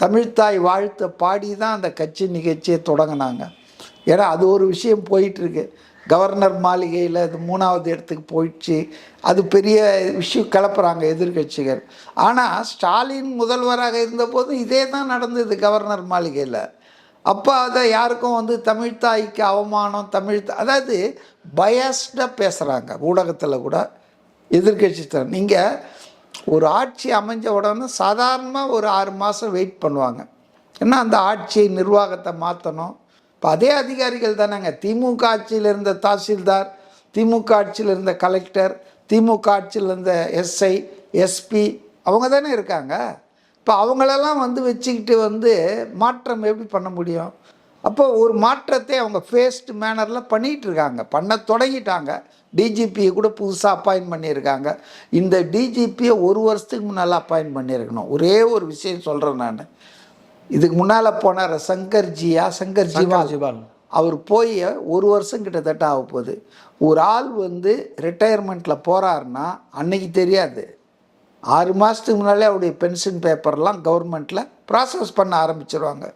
தமிழ்த்தாய் வாழ்த்தை பாடி தான் அந்த கட்சி நிகழ்ச்சியை தொடங்கினாங்க. ஏன்னா அது ஒரு விஷயம் போயிட்டுருக்கு. கவர்னர் மாளிகையில் அது 3வது இடத்துக்கு போயிடுச்சு. அது பெரிய விஷயம் கிளப்புறாங்க எதிர்கட்சிகள். ஆனால் ஸ்டாலின் முதல்வராக இருந்தபோது இதே தான் நடந்தது கவர்னர் மாளிகையில். அப்போ அதை யாருக்கும் தமிழ்த்தாய்க்கு அவமானம், அதாவது பயஸ்டாக பேசுகிறாங்க ஊடகத்தில் கூட எதிர்கட்சி தரப்பு. நீங்கள் ஒரு ஆட்சி அமைஞ்ச உடனே சாதாரணமாக ஒரு 6 மாதம் வெயிட் பண்ணுவாங்க. ஏன்னா அந்த ஆட்சியை நிர்வாகத்தை மாற்றணும். இப்போ அதே அதிகாரிகள் தானேங்க. திமுக ஆட்சியில் இருந்த தாசில்தார், திமுக ஆட்சியில் இருந்த கலெக்டர், திமுக ஆட்சியில் இருந்த எஸ்ஐ, எஸ்பி அவங்க தானே இருக்காங்க. இப்போ அவங்களெல்லாம் வச்சுக்கிட்டு மாற்றம் எப்படி பண்ண முடியும்? அப்போ ஒரு மாற்றத்தை அவங்க ஃபேஸ்டு மேனரில் பண்ணிகிட்டு இருக்காங்க, பண்ண தொடங்கிட்டாங்க. டிஜிபியை கூட புதுசாக அப்பாயின்ட் பண்ணியிருக்காங்க. இந்த டிஜிபியை 1 வருஷத்துக்கு முன்னால் அப்பாயின்ட் பண்ணியிருக்கணும். ஒரே ஒரு விஷயம் சொல்கிறேன் நான். இதுக்கு முன்னால் போனார் சங்கர் ஜிவால், அவர் போய் 1 வருஷம் கிட்டத்தட்ட ஆக போகுது. ஒரு ஆள் ரிட்டையர்மெண்ட்டில் போகிறாருன்னா அன்னைக்கு தெரியாது, 6 மாதத்துக்கு முன்னாலே அவருடைய பென்ஷன் பேப்பர்லாம் கவர்மெண்ட்டில் ப்ராசஸ் பண்ண ஆரம்பிச்சிருவாங்க.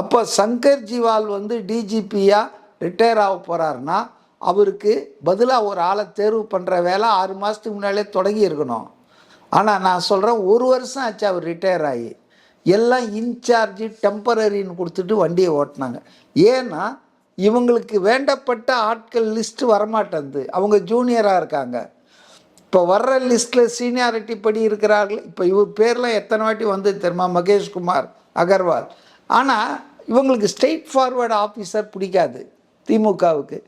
அப்போ சங்கர் ஜிவால் டிஜிபியாக ரிட்டையர் ஆக போகிறாருன்னா அவருக்கு பதிலாக ஒரு ஆளை தேர்வு பண்ணுற வேலை 6 மாதத்துக்கு முன்னாலே தொடங்கி இருக்கணும். ஆனால் நான் சொல்கிறேன், 1 வருஷம் ஆச்சு அவர் ரிட்டையர் ஆகி. எல்லாம் இன்சார்ஜு டெம்பரரின்னு கொடுத்துட்டு வண்டியை ஓட்டினாங்க. ஏன்னா இவங்களுக்கு வேண்டப்பட்ட ஆட்கள் லிஸ்ட்டு வரமாட்டேங்குது. அவங்க ஜூனியராக இருக்காங்க. இப்போ வர்ற லிஸ்ட்டில் சீனியாரிட்டி படி இருக்கிறார்கள். இப்போ இவர் பேர்லாம் எத்தனை வாட்டி தெரியுமா? மகேஷ்குமார் அகர்வால். ஆனால் இவங்களுக்கு ஸ்ட்ரெயிட் ஃபார்வர்டு ஆஃபீஸர் பிடிக்காது திமுகவுக்கு.